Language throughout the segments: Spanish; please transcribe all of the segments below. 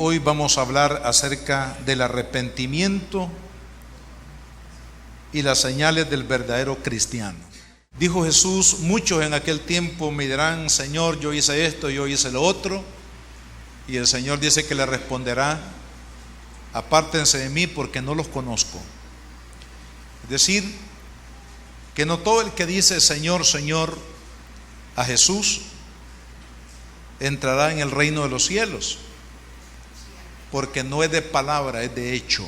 hoy vamos a hablar acerca del arrepentimiento y las señales del verdadero cristiano. Dijo Jesús: muchos en aquel tiempo me dirán: Señor, yo hice esto, yo hice lo otro. Y el Señor dice que le responderá: apártense de mí porque no los conozco. Es decir, que no todo el que dice Señor, Señor a Jesús entrará en el reino de los cielos, porque no es de palabra, es de hecho.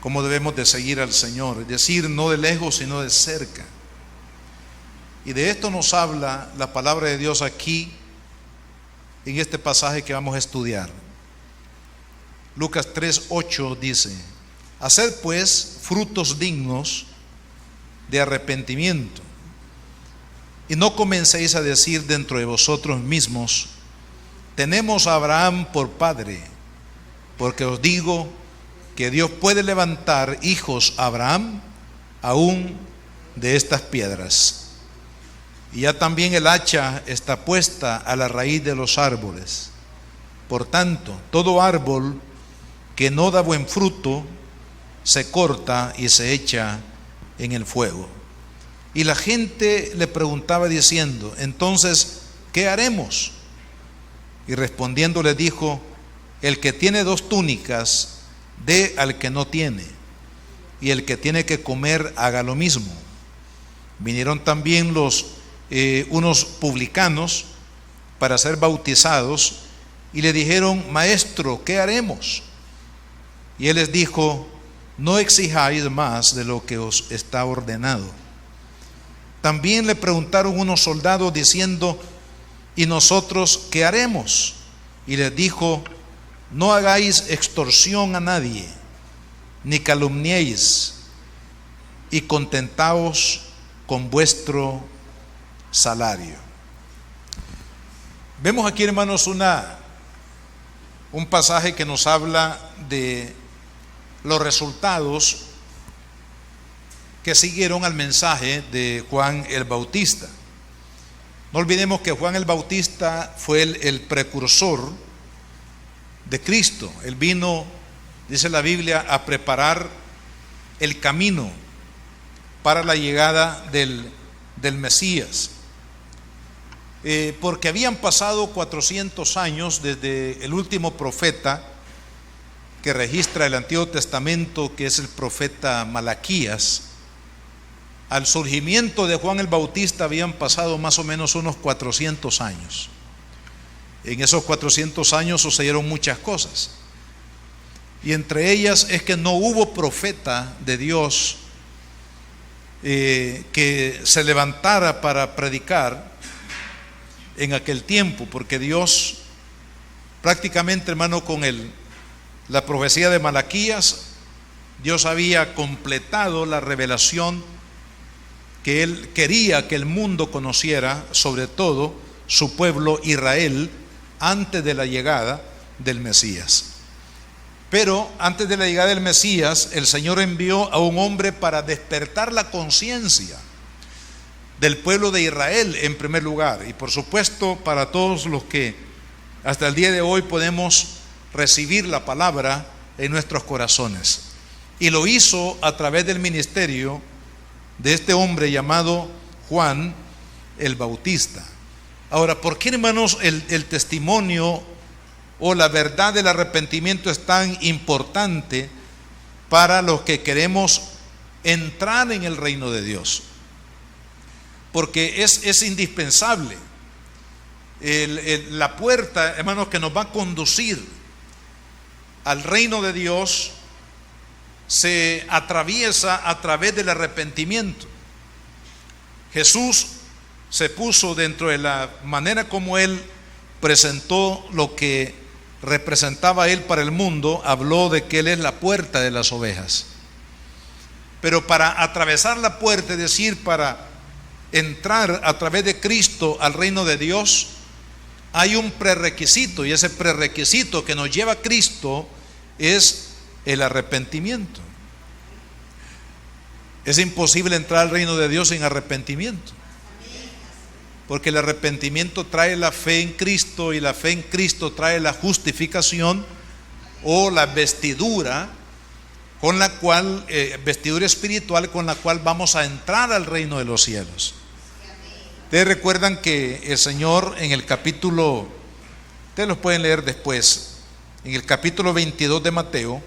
Cómo debemos de seguir al Señor, es decir, no de lejos sino de cerca. Y de esto nos habla la palabra de Dios aquí en este pasaje que vamos a estudiar. Lucas 3:8 dice: haced pues frutos dignos de arrepentimiento, y no comencéis a decir dentro de vosotros mismos: tenemos a Abraham por padre, porque os digo que Dios puede levantar hijos a Abraham aún de estas piedras. Y ya también el hacha está puesta a la raíz de los árboles. Por tanto, todo árbol que no da buen fruto se corta y se echa en el fuego. Y la gente le preguntaba diciendo: entonces, ¿qué haremos? Y respondiendo le dijo: el que tiene 2 túnicas, dé al que no tiene, y el que tiene que comer, haga lo mismo. Vinieron también unos publicanos para ser bautizados, y le dijeron: Maestro, ¿qué haremos? Y él les dijo: no exijáis más de lo que os está ordenado. También le preguntaron unos soldados diciendo: ¿y nosotros qué haremos? Y les dijo: no hagáis extorsión a nadie, ni calumniéis, y contentaos con vuestro salario. Vemos aquí, hermanos, un pasaje que nos habla de los resultados que siguieron al mensaje de Juan el Bautista. No olvidemos que Juan el Bautista fue el precursor de Cristo. Él vino, dice la Biblia, a preparar el camino para la llegada del Mesías. Porque habían pasado 400 años desde el último profeta que registra el Antiguo Testamento, que es el profeta Malaquías. Al surgimiento de Juan el Bautista habían pasado más o menos unos 400 años. En esos 400 años sucedieron muchas cosas, y entre ellas es que no hubo profeta de Dios que se levantara para predicar en aquel tiempo, porque Dios prácticamente, hermano, con la profecía de Malaquías, Dios había completado la revelación que Él quería que el mundo conociera, sobre todo su pueblo Israel, antes de la llegada del Mesías. Pero antes de la llegada del Mesías, el Señor envió a un hombre para despertar la conciencia del pueblo de Israel en primer lugar, y por supuesto para todos los que hasta el día de hoy podemos recibir la palabra en nuestros corazones. Y lo hizo a través del ministerio de este hombre llamado Juan el Bautista. Ahora, ¿por qué, hermanos, el testimonio o la verdad del arrepentimiento es tan importante para los que queremos entrar en el reino de Dios? Porque es indispensable. La puerta, hermanos, que nos va a conducir al reino de Dios se atraviesa a través del arrepentimiento. Jesús se puso dentro de la manera como Él presentó lo que representaba Él para el mundo. Habló de que Él es la puerta de las ovejas. Pero para atravesar la puerta, es decir, para entrar a través de Cristo al reino de Dios, hay un prerequisito, y ese prerequisito que nos lleva a Cristo es el arrepentimiento. Es imposible entrar al reino de Dios sin arrepentimiento. porque el arrepentimiento trae la fe en Cristo y la fe en Cristo trae la justificación o la vestidura con la cual, vestidura espiritual con la cual vamos a entrar al reino de los cielos. Ustedes recuerdan que el Señor en el capítulo, ustedes los pueden leer después, en el capítulo 22 de Mateo,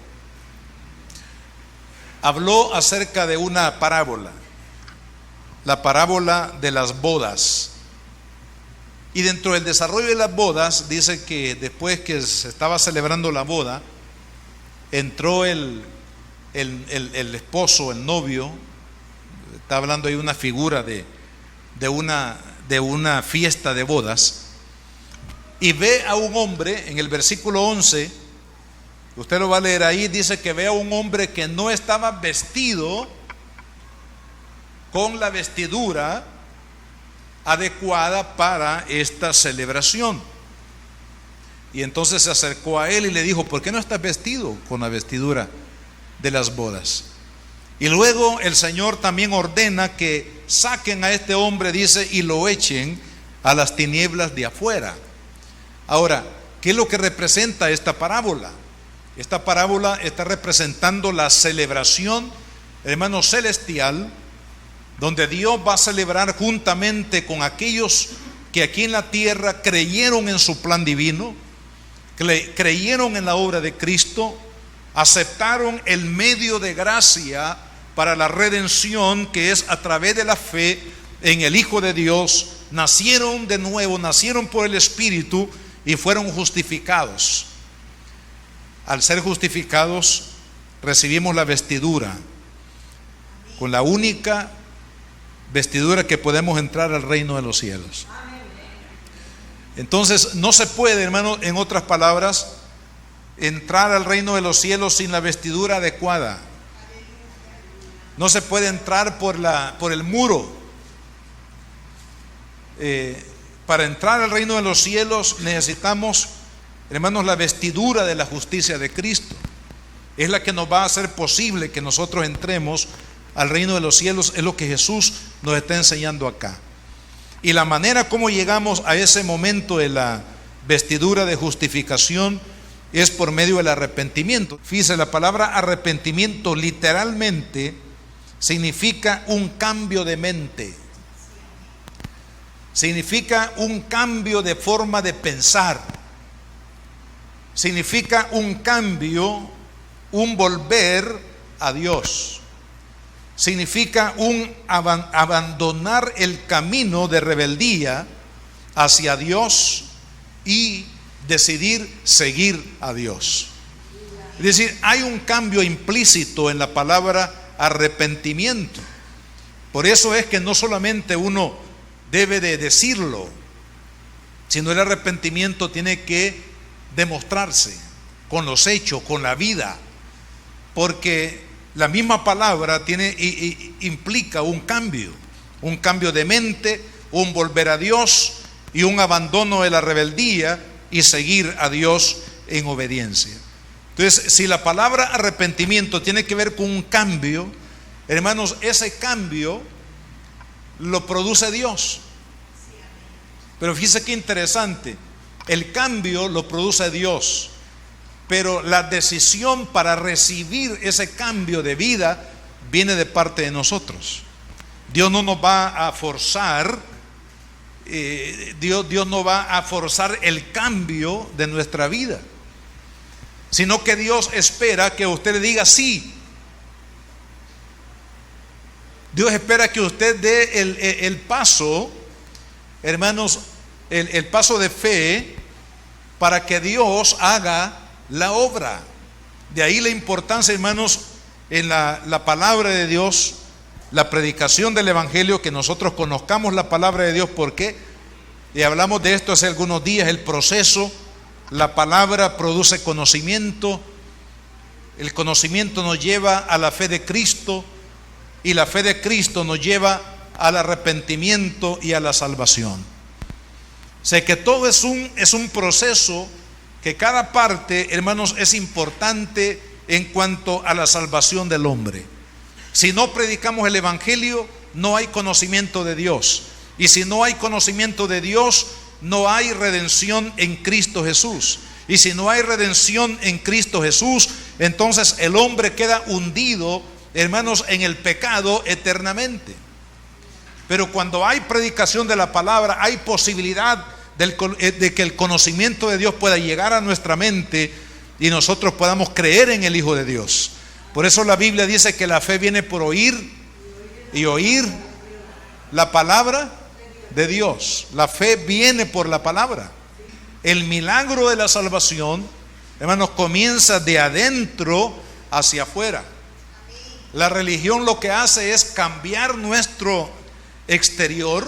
habló acerca de una parábola, la parábola de las bodas. Y dentro del desarrollo de las bodas, dice que después que se estaba celebrando la boda, entró el esposo, el novio, está hablando ahí una figura de una fiesta de bodas, y ve a un hombre, en el versículo 11, usted lo va a leer ahí, dice que ve a un hombre que no estaba vestido con la vestidura adecuada para esta celebración. Y entonces se acercó a él y le dijo: ¿por qué no estás vestido con la vestidura de las bodas? Y luego el Señor también ordena que saquen a este hombre, dice, y lo echen a las tinieblas de afuera. Ahora, ¿qué es lo que representa esta parábola? Esta parábola está representando la celebración, hermano, celestial, donde Dios va a celebrar juntamente con aquellos que aquí en la tierra creyeron en su plan divino, creyeron en la obra de Cristo, aceptaron el medio de gracia para la redención, que es a través de la fe en el Hijo de Dios. Nacieron de nuevo, nacieron por el Espíritu y fueron justificados. Al ser justificados, recibimos la vestidura, con la única vestidura que podemos entrar al reino de los cielos. Entonces no se puede, hermano, en otras palabras, entrar al reino de los cielos sin la vestidura adecuada. No se puede entrar por el muro. Para entrar al reino de los cielos necesitamos, hermanos, la vestidura de la justicia de Cristo. Es la que nos va a hacer posible que nosotros entremos al reino de los cielos. Es lo que Jesús nos está enseñando acá. Y la manera como llegamos a ese momento de la vestidura de justificación es por medio del arrepentimiento. Fíjese, la palabra arrepentimiento literalmente significa un cambio de mente. Significa un cambio de forma de pensar. Significa un cambio, un volver a Dios. Significa un abandonar el camino de rebeldía hacia Dios y decidir seguir a Dios. Es decir, hay un cambio implícito en la palabra arrepentimiento. Por eso es que no solamente uno debe de decirlo, sino el arrepentimiento tiene que demostrarse con los hechos, con la vida, porque la misma palabra implica un cambio de mente, un volver a Dios y un abandono de la rebeldía y seguir a Dios en obediencia. Entonces, si la palabra arrepentimiento tiene que ver con un cambio, hermanos, ese cambio lo produce Dios. Pero fíjese qué interesante, el cambio lo produce Dios, pero la decisión para recibir ese cambio de vida viene de parte de nosotros. Dios no nos va a forzar, Dios no va a forzar el cambio de nuestra vida, sino que Dios espera que usted le diga sí. Dios espera que usted dé el paso, hermanos, el paso de fe para que Dios haga la obra. De ahí la importancia, hermanos, en la palabra de Dios, la predicación del Evangelio, que nosotros conozcamos la palabra de Dios. ¿Por qué? Y hablamos de esto hace algunos días, el proceso. La palabra produce conocimiento, el conocimiento nos lleva a la fe de Cristo y la fe de Cristo nos lleva al arrepentimiento y a la salvación. Sé que todo es un proceso, que cada parte, hermanos, es importante en cuanto a la salvación del hombre. Si no predicamos el Evangelio, no hay conocimiento de Dios. Y si no hay conocimiento de Dios, no hay redención en Cristo Jesús. Y si no hay redención en Cristo Jesús, entonces el hombre queda hundido, hermanos, en el pecado eternamente. Pero cuando hay predicación de la palabra, hay posibilidad de que el conocimiento de Dios pueda llegar a nuestra mente y nosotros podamos creer en el Hijo de Dios. Por eso la Biblia dice que la fe viene por oír y oír la palabra de Dios. La fe viene por la palabra. El milagro de la salvación, hermanos, comienza de adentro hacia afuera. La religión lo que hace es cambiar nuestro exterior,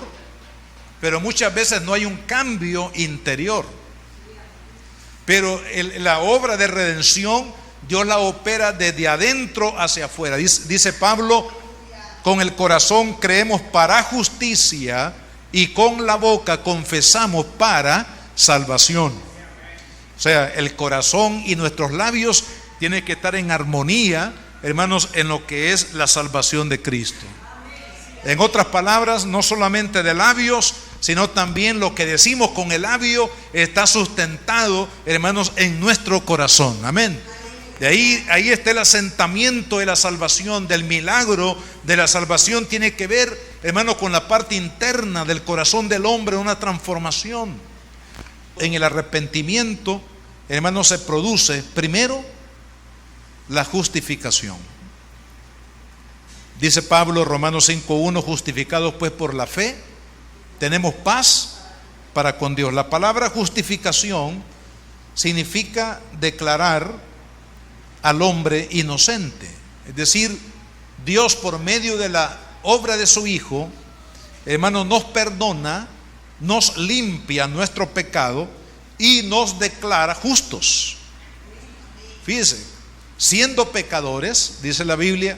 pero muchas veces no hay un cambio interior. Pero la obra de redención, Dios la opera desde adentro hacia afuera. Dice Pablo, con el corazón creemos para justicia y con la boca confesamos para salvación. O sea, el corazón y nuestros labios tienen que estar en armonía, hermanos, en lo que es la salvación de Cristo. En otras palabras, no solamente de labios, sino también lo que decimos con el labio está sustentado, hermanos, en nuestro corazón. Amén. De ahí está el asentamiento de la salvación, del milagro de la salvación. Tiene que ver, hermanos, con la parte interna del corazón del hombre, una transformación. En el arrepentimiento, hermanos, se produce primero la justificación. Dice Pablo, Romanos 5:1, justificados pues por la fe, tenemos paz para con Dios. La palabra justificación significa declarar al hombre inocente. Es decir, Dios por medio de la obra de su Hijo, hermano, nos perdona, nos limpia nuestro pecado y nos declara justos. Fíjese, siendo pecadores, dice la Biblia,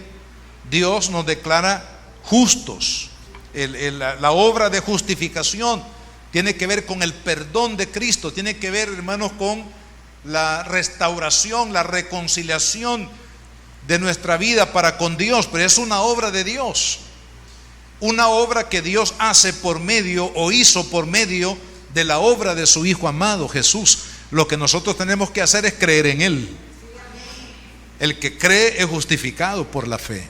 Dios nos declara justos. La obra de justificación tiene que ver con el perdón de Cristo, tiene que ver, hermanos, con la restauración, la reconciliación de nuestra vida para con Dios. Pero es una obra de Dios, una obra que Dios hace por medio, o hizo por medio de la obra de su Hijo amado Jesús. Lo que nosotros tenemos que hacer es creer en Él. El que cree es justificado por la fe.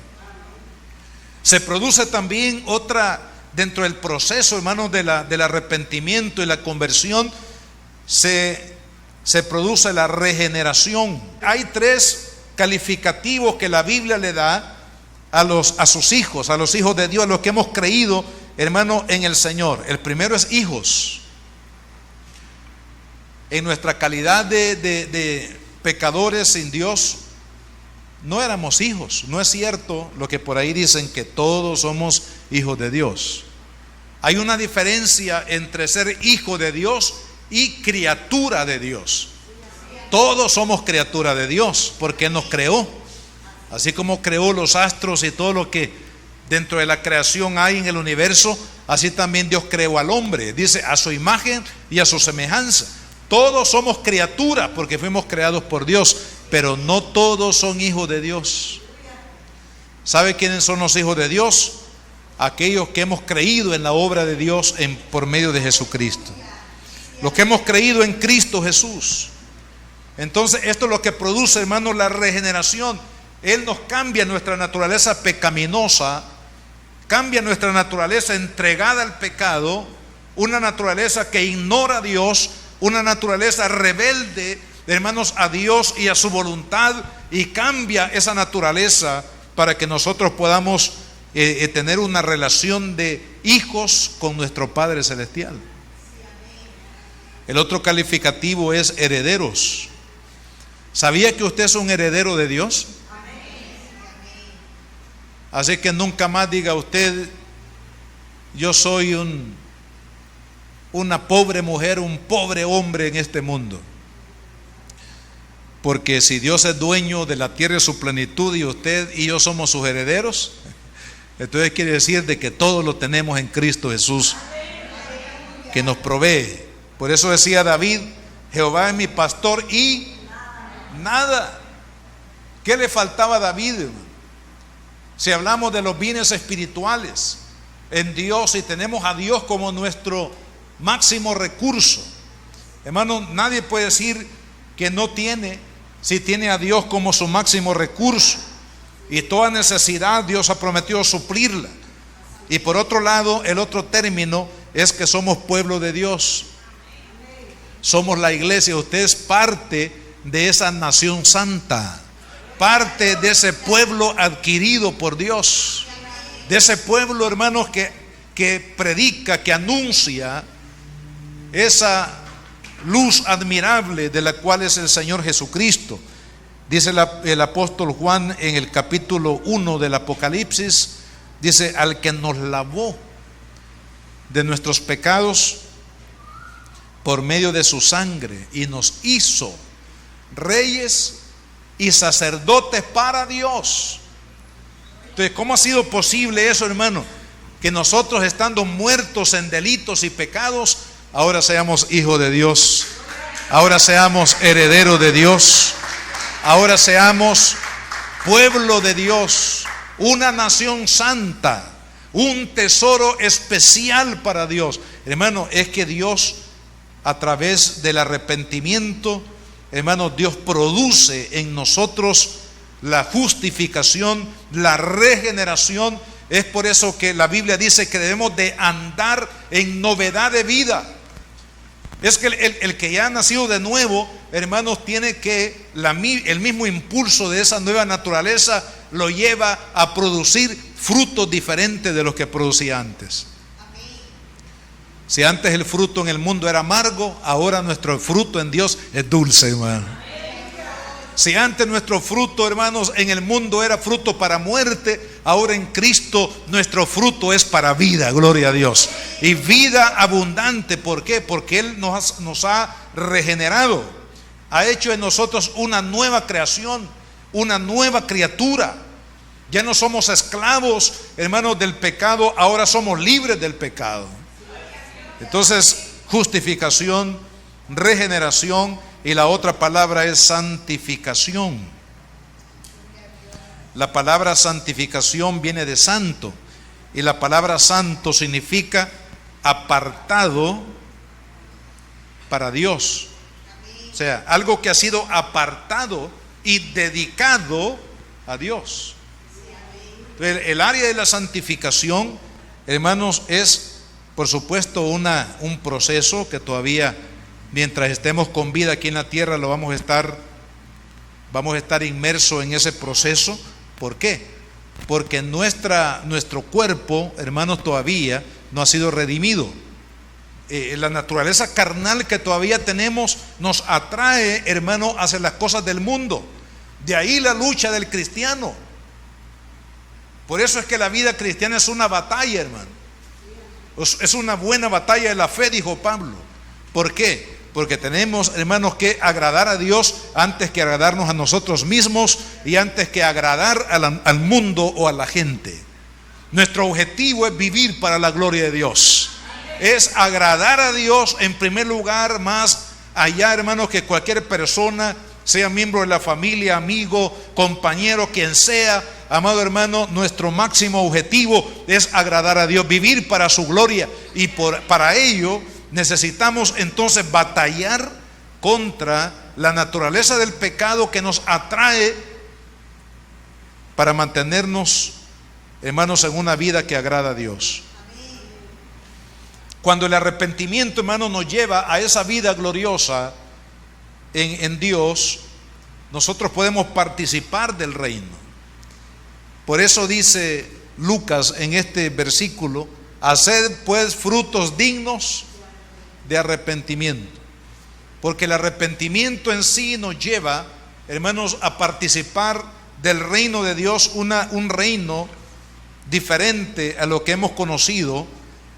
Se produce también otra, dentro del proceso, hermanos, del arrepentimiento y la conversión, se produce la regeneración. Hay tres calificativos que la Biblia le da a sus hijos, a los hijos de Dios, a los que hemos creído, hermano, en el Señor. El primero es hijos. En nuestra calidad de pecadores sin Dios, no éramos hijos. No es cierto lo que por ahí dicen, que todos somos hijos de Dios. Hay una diferencia entre ser hijo de Dios y criatura de Dios. Todos somos criatura de Dios, porque Él nos creó. Así como creó los astros y todo lo que dentro de la creación hay en el universo, así también Dios creó al hombre. Dice, a su imagen y a su semejanza. Todos somos criaturas porque fuimos creados por Dios, pero no todos son hijos de Dios. ¿Sabe quiénes son los hijos de Dios? Aquellos que hemos creído en la obra de Dios por medio de Jesucristo. Los que hemos creído en Cristo Jesús. Entonces esto es lo que produce, hermanos, la regeneración. Él nos cambia nuestra naturaleza pecaminosa, cambia nuestra naturaleza entregada al pecado, una naturaleza que ignora a Dios, una naturaleza rebelde, hermanos, a Dios y a su voluntad, y cambia esa naturaleza para que nosotros podamos tener una relación de hijos con nuestro Padre Celestial. El otro calificativo es herederos. ¿Sabía que usted es un heredero de Dios? Así que nunca más diga usted, yo soy una pobre mujer, un pobre hombre en este mundo. Porque si Dios es dueño de la tierra y su plenitud, y usted y yo somos sus herederos, entonces quiere decir de que todo lo tenemos en Cristo Jesús, que nos provee. Por eso decía David, Jehová es mi pastor y nada. ¿Qué le faltaba a David? Si hablamos de los bienes espirituales, en Dios y tenemos a Dios como nuestro máximo recurso. Hermano, nadie puede decir que no tiene, si tiene a Dios como su máximo recurso. Y toda necesidad Dios ha prometido suplirla. Y por otro lado, el otro término es que somos pueblo de Dios. Somos la iglesia. Usted es parte de esa nación santa, parte de ese pueblo adquirido por Dios, de ese pueblo, hermanos, que predica, que anuncia esa luz admirable de la cual es el Señor Jesucristo. Dice el apóstol Juan en el capítulo 1 del Apocalipsis, dice: al que nos lavó de nuestros pecados por medio de su sangre y nos hizo reyes y sacerdotes para Dios. Entonces, ¿cómo ha sido posible eso, hermano? Que nosotros, estando muertos en delitos y pecados, ahora seamos hijos de Dios, ahora seamos herederos de Dios, ahora seamos pueblo de Dios, una nación santa, un tesoro especial para Dios. Hermano, es que Dios, a través del arrepentimiento, hermano, Dios produce en nosotros la justificación, la regeneración. Es por eso que la Biblia dice que debemos de andar en novedad de vida. Es que el que ya ha nacido de nuevo, hermanos, tiene que el mismo impulso de esa nueva naturaleza lo lleva a producir frutos diferentes de los que producía antes. Si antes el fruto en el mundo era amargo, ahora nuestro fruto en Dios es dulce, hermano. Si antes nuestro fruto, hermanos, en el mundo era fruto para muerte, ahora en Cristo nuestro fruto es para vida, gloria a Dios. Y vida abundante. ¿Por qué? Porque Él nos ha regenerado, ha hecho en nosotros una nueva creación, una nueva criatura. Ya no somos esclavos, hermanos, del pecado, ahora somos libres del pecado. Entonces, justificación, regeneración, y la otra palabra es santificación. La palabra santificación viene de santo, y la palabra santo significa apartado para Dios. O sea, algo que ha sido apartado y dedicado a Dios. El área de la santificación, hermanos, es por supuesto un proceso que todavía, mientras estemos con vida aquí en la tierra, vamos a estar inmersos en ese proceso. ¿Por qué? Porque nuestro cuerpo, hermanos, todavía no ha sido redimido. La naturaleza carnal que todavía tenemos nos atrae, hermano, hacia las cosas del mundo. De ahí la lucha del cristiano. Por eso es que la vida cristiana es una batalla, hermano. Es una buena batalla de la fe, dijo Pablo. ¿Por qué? Porque tenemos, hermanos, que agradar a Dios antes que agradarnos a nosotros mismos y antes que agradar al mundo o a la gente. Nuestro objetivo es vivir para la gloria de Dios. Es agradar a Dios en primer lugar, más allá, hermanos, que cualquier persona, sea miembro de la familia, amigo, compañero, quien sea. Amado hermano, nuestro máximo objetivo es agradar a Dios, vivir para su gloria, y para ello necesitamos entonces batallar contra la naturaleza del pecado que nos atrae para mantenernos, hermanos, en una vida que agrada a Dios. Cuando el arrepentimiento, hermano, nos lleva a esa vida gloriosa en Dios, nosotros podemos participar del reino. Por eso dice Lucas en este versículo: haced pues frutos dignos de arrepentimiento. Porque el arrepentimiento en sí nos lleva, hermanos, a participar del reino de Dios, un reino diferente a lo que hemos conocido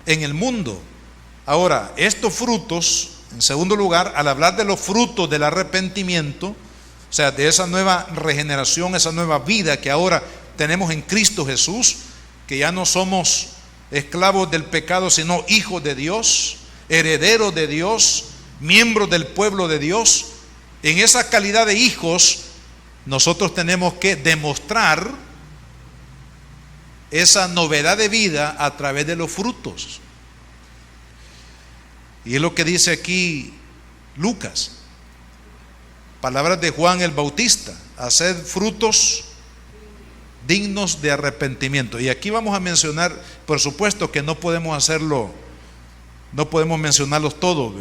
en el mundo. Ahora, estos frutos, en segundo lugar, al hablar de los frutos del arrepentimiento, o sea, de esa nueva regeneración, esa nueva vida que ahora tenemos en Cristo Jesús, que ya no somos esclavos del pecado, sino hijos de Dios, herederos de Dios, miembros del pueblo de Dios. En esa calidad de hijos, nosotros tenemos que demostrar esa novedad de vida a través de los frutos. Y es lo que dice aquí Lucas, palabras de Juan el Bautista: haced frutos dignos de arrepentimiento. Y aquí vamos a mencionar, por supuesto que no podemos hacerlo, no podemos mencionarlos todos.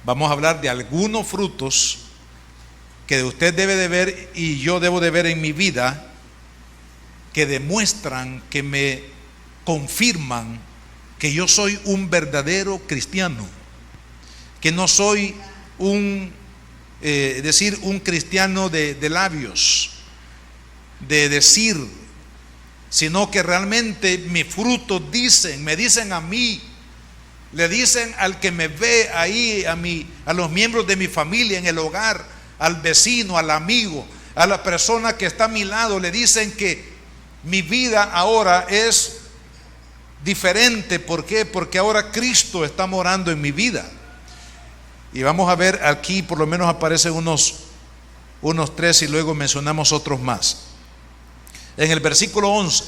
Vamos a hablar de algunos frutos que usted debe de ver y yo debo de ver en mi vida, que demuestran, que me confirman que yo soy un verdadero cristiano, que no soy un cristiano de labios, de decir, sino que realmente mis frutos me dicen a mí, le dicen al que me ve ahí, a los miembros de mi familia en el hogar, al vecino, al amigo, a la persona que está a mi lado, le dicen que mi vida ahora es diferente. ¿Por qué? Porque ahora Cristo está morando en mi vida. Y vamos a ver aquí, por lo menos aparecen unos 3 y luego mencionamos otros más. En el versículo 11,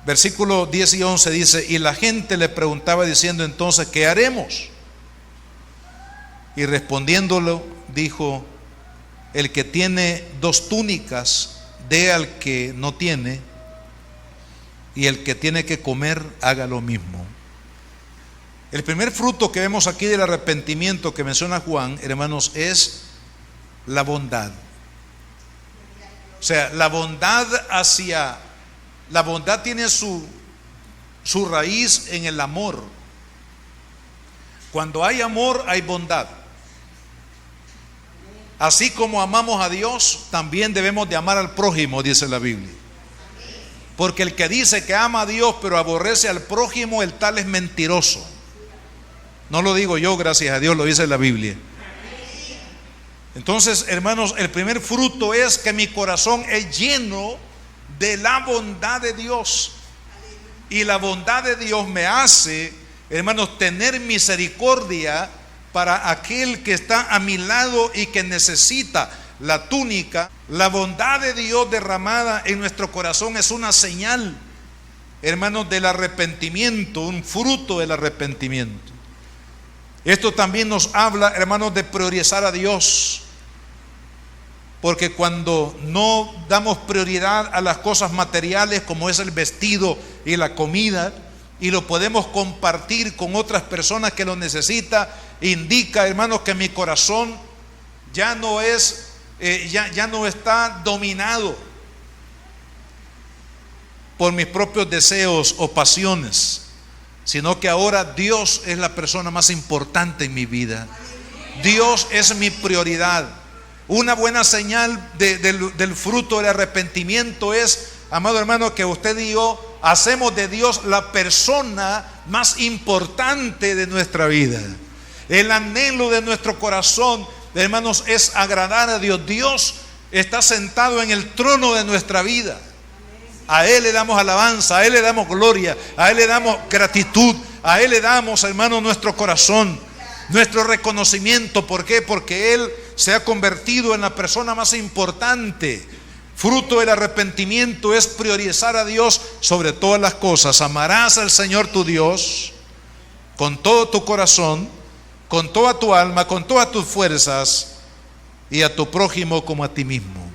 versículo 10 y 11 dice: y la gente le preguntaba diciendo entonces, ¿qué haremos? Y respondiéndolo dijo: el que tiene 2 túnicas, dé al que no tiene, y el que tiene que comer, haga lo mismo. El primer fruto que vemos aquí del arrepentimiento que menciona Juan, hermanos, es la bondad. O sea, la bondad tiene su raíz en el amor. Cuando hay amor, hay bondad. Así como amamos a Dios, también debemos de amar al prójimo, dice la Biblia. Porque el que dice que ama a Dios pero aborrece al prójimo, el tal es mentiroso. No lo digo yo, gracias a Dios, lo dice la Biblia. Entonces, hermanos, el primer fruto es que mi corazón es lleno de la bondad de Dios. Y la bondad de Dios me hace, hermanos, tener misericordia para aquel que está a mi lado y que necesita la túnica. La bondad de Dios derramada en nuestro corazón es una señal, hermanos, del arrepentimiento, un fruto del arrepentimiento. Esto también nos habla, hermanos, de priorizar a Dios. Porque cuando no damos prioridad a las cosas materiales, como es el vestido y la comida, y lo podemos compartir con otras personas que lo necesitan, indica, hermanos, que mi corazón ya no está dominado por mis propios deseos o pasiones, sino que ahora Dios es la persona más importante en mi vida. Dios es mi prioridad. Una buena señal del fruto del arrepentimiento es, amado hermano, que usted y yo hacemos de Dios la persona más importante de nuestra vida. El anhelo de nuestro corazón, hermanos, es agradar a Dios. Dios está sentado en el trono de nuestra vida. A Él le damos alabanza, a Él le damos gloria, a Él le damos gratitud, a Él le damos, hermanos, nuestro corazón, nuestro reconocimiento. ¿Por qué? Porque Él se ha convertido en la persona más importante. Fruto del arrepentimiento es priorizar a Dios sobre todas las cosas. Amarás al Señor tu Dios con todo tu corazón, con toda tu alma, con todas tus fuerzas, y a tu prójimo como a ti mismo.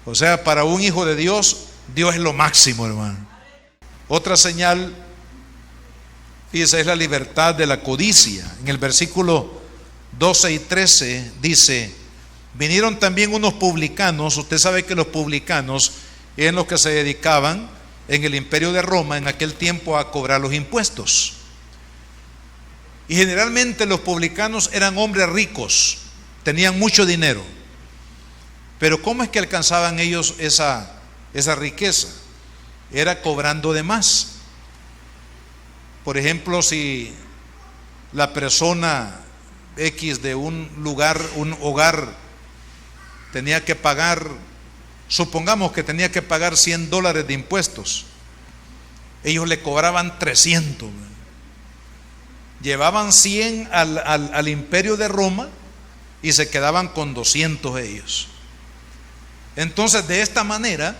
O sea, para un hijo de Dios, Dios es lo máximo, hermano. Otra señal, fíjese, es la libertad de la codicia. En el versículo 12 y 13 dice: vinieron también unos publicanos. Usted sabe que los publicanos eran los que se dedicaban en el imperio de Roma en aquel tiempo a cobrar los impuestos. Y generalmente los publicanos eran hombres ricos, tenían mucho dinero. Pero ¿cómo es que alcanzaban ellos esa riqueza? Era cobrando de más. Por ejemplo, si la persona X de un lugar, un hogar, tenía que pagar, supongamos que tenía que pagar $100 de impuestos, ellos le cobraban 300. Llevaban 100 al imperio de Roma y se quedaban con 200 ellos. Entonces, de esta manera,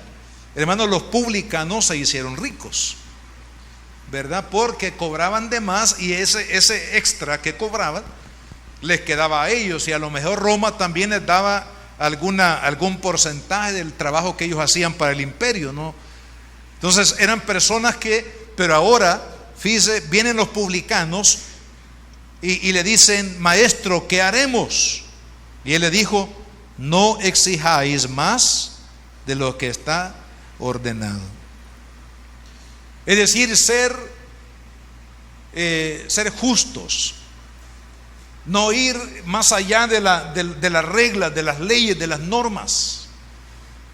hermanos, los publicanos se hicieron ricos, ¿verdad? Porque cobraban de más y ese extra que cobraban les quedaba a ellos, y a lo mejor Roma también les daba algún porcentaje del trabajo que ellos hacían para el imperio, ¿no? Entonces eran personas pero ahora, fíjese, vienen los publicanos y le dicen: maestro, ¿qué haremos? Y él le dijo: no exijáis más de lo que está ordenado. Es decir, ser justos, no ir más allá de las reglas, de las leyes, de las normas.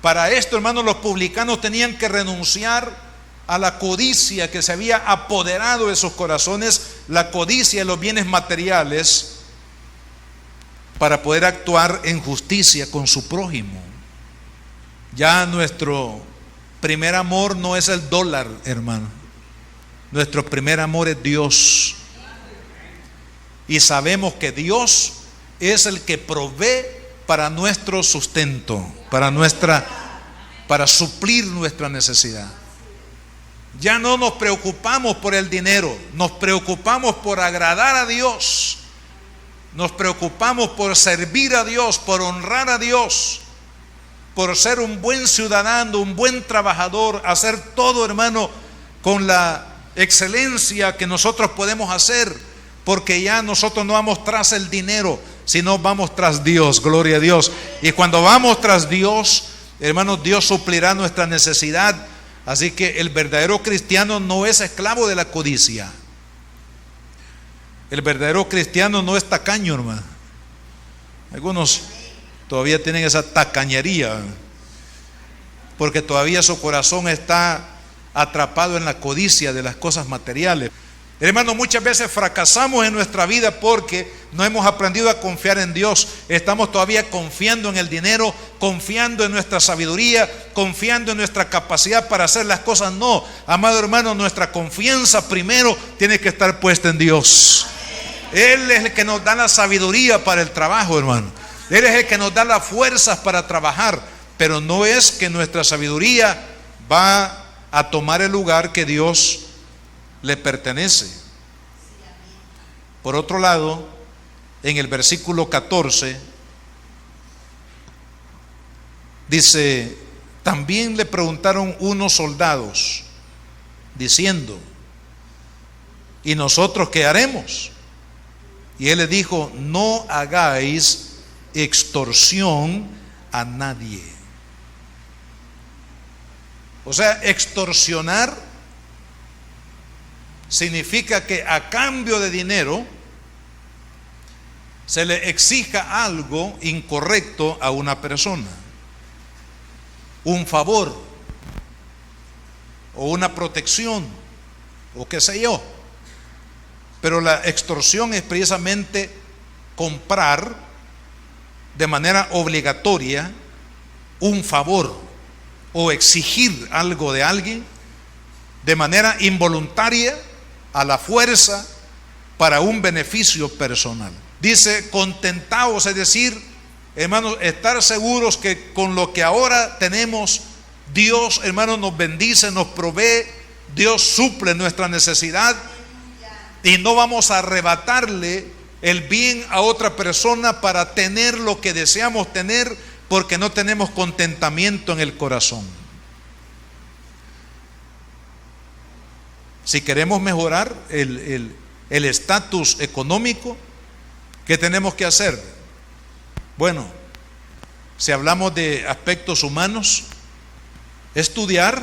Para esto, hermanos, los publicanos tenían que renunciar a la codicia que se había apoderado de sus corazones, la codicia de los bienes materiales, para poder actuar en justicia con su prójimo. Ya nuestro primer amor no es el dólar, hermano. Nuestro primer amor es Dios. Y sabemos que Dios es el que provee para nuestro sustento, para suplir nuestra necesidad. Ya no nos preocupamos por el dinero, nos preocupamos por agradar a Dios. Nos preocupamos por servir a Dios, por honrar a Dios, por ser un buen ciudadano, un buen trabajador, hacer todo, hermano, con la excelencia que nosotros podemos hacer, porque ya nosotros no vamos tras el dinero, sino vamos tras Dios. Gloria a Dios. Y cuando vamos tras Dios, hermanos, Dios suplirá nuestra necesidad. Así que el verdadero cristiano no es esclavo de la codicia. El verdadero cristiano no es tacaño, hermano. Algunos todavía tienen esa tacañería, porque todavía su corazón está atrapado en la codicia de las cosas materiales. Hermano, muchas veces fracasamos en nuestra vida porque no hemos aprendido a confiar en Dios. Estamos todavía confiando en el dinero, confiando en nuestra sabiduría, confiando en nuestra capacidad para hacer las cosas. No, amado hermano, nuestra confianza primero tiene que estar puesta en Dios. Él es el que nos da la sabiduría para el trabajo, hermano. Él es el que nos da las fuerzas para trabajar. Pero no es que nuestra sabiduría va a tomar el lugar que Dios le pertenece. Por otro lado, en el versículo 14 dice: también le preguntaron unos soldados diciendo: ¿y nosotros qué haremos? Y él le dijo: no hagáis extorsión a nadie. O sea, extorsionar significa que a cambio de dinero se le exija algo incorrecto a una persona, un favor o una protección o qué sé yo. Pero la extorsión es precisamente comprar de manera obligatoria un favor o exigir algo de alguien de manera involuntaria, a la fuerza, para un beneficio personal. Dice: contentaos, es decir, hermanos, estar seguros que con lo que ahora tenemos, Dios, hermanos, nos bendice, nos provee, Dios suple nuestra necesidad, y no vamos a arrebatarle el bien a otra persona para tener lo que deseamos tener, porque no tenemos contentamiento en el corazón. Si queremos mejorar el estatus económico, ¿qué tenemos que hacer? Bueno, si hablamos de aspectos humanos, estudiar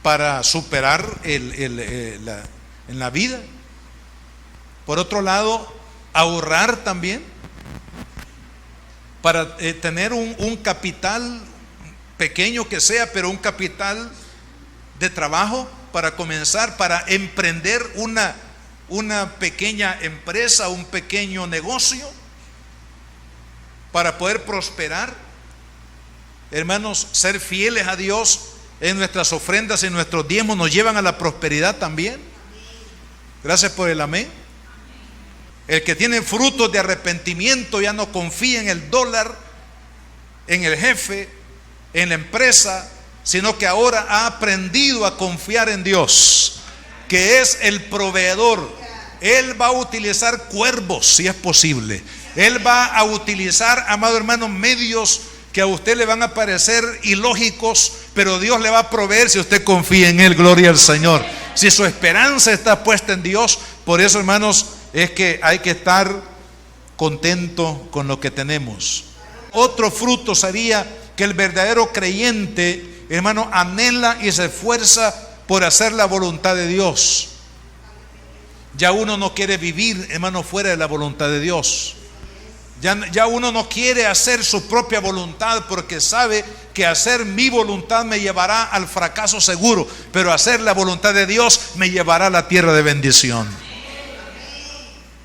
para superar en la vida. Por otro lado, ahorrar también para tener un capital pequeño que sea, pero un capital de trabajo para comenzar, para emprender una pequeña empresa, un pequeño negocio, para poder prosperar. Hermanos, ser fieles a Dios en nuestras ofrendas y nuestros diezmos nos llevan a la prosperidad también. Gracias por el amén. El que tiene frutos de arrepentimiento ya no confía en el dólar, en el jefe, en la empresa, sino que ahora ha aprendido a confiar en Dios, que es el proveedor. Él va a utilizar cuervos, si es posible. Él va a utilizar, amado hermano, medios que a usted le van a parecer ilógicos, pero Dios le va a proveer si usted confía en Él. Gloria al Señor. Si su esperanza está puesta en Dios. Por eso, hermanos, es que hay que estar contento con lo que tenemos. Otro fruto sería que el verdadero creyente, hermano, anhela y se esfuerza por hacer la voluntad de Dios. Ya uno no quiere vivir, hermano, fuera de la voluntad de Dios. Ya uno no quiere hacer su propia voluntad, porque sabe que hacer mi voluntad me llevará al fracaso seguro, pero hacer la voluntad de Dios me llevará a la tierra de bendición.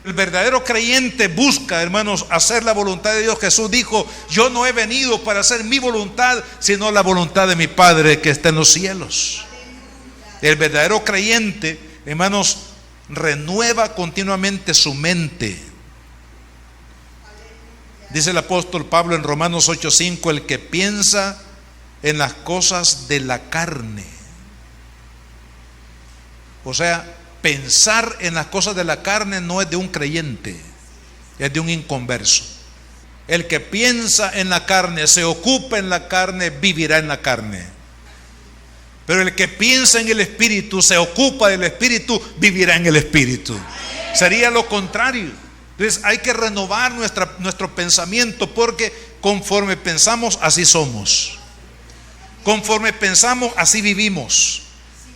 El verdadero creyente busca, hermanos, hacer la voluntad de Dios. Jesús dijo: yo no he venido para hacer mi voluntad, sino la voluntad de mi Padre que está en los cielos. El verdadero creyente, hermanos, renueva continuamente su mente. Dice el apóstol Pablo en Romanos 8:5: el que piensa en las cosas de la carne. O sea, pensar en las cosas de la carne no es de un creyente, es de un inconverso. El que piensa en la carne, se ocupa en la carne, vivirá en la carne. Pero el que piensa en el Espíritu, se ocupa del Espíritu, vivirá en el Espíritu. Sería lo contrario. Entonces hay que renovar nuestro pensamiento, porque conforme pensamos, así somos. Conforme pensamos, así vivimos.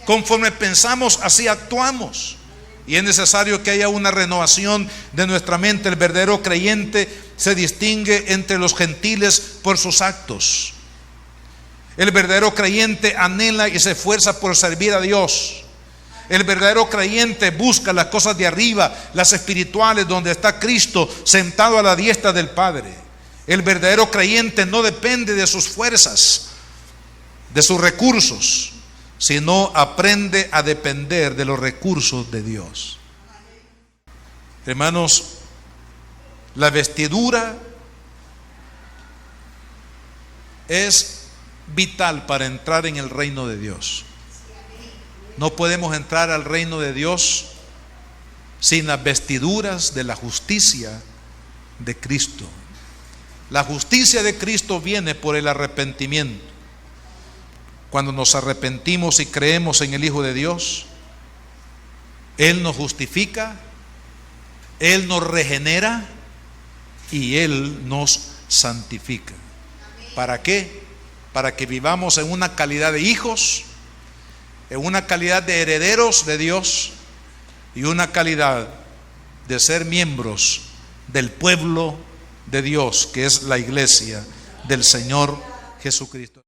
Conforme pensamos, así actuamos. Y es necesario que haya una renovación de nuestra mente. El verdadero creyente se distingue entre los gentiles por sus actos. El verdadero creyente anhela y se esfuerza por servir a Dios. El verdadero creyente busca las cosas de arriba, las espirituales, donde está Cristo sentado a la diestra del Padre. El verdadero creyente no depende de sus fuerzas, de sus recursos, sino aprende a depender de los recursos de Dios. Hermanos, la vestidura es vital para entrar en el reino de Dios. No podemos entrar al reino de Dios sin las vestiduras de la justicia de Cristo. La justicia de Cristo viene por el arrepentimiento. Cuando nos arrepentimos y creemos en el Hijo de Dios, Él nos justifica, Él nos regenera y Él nos santifica. ¿Para qué? Para que vivamos en una calidad de hijos, en una calidad de herederos de Dios y una calidad de ser miembros del pueblo de Dios, que es la iglesia del Señor Jesucristo.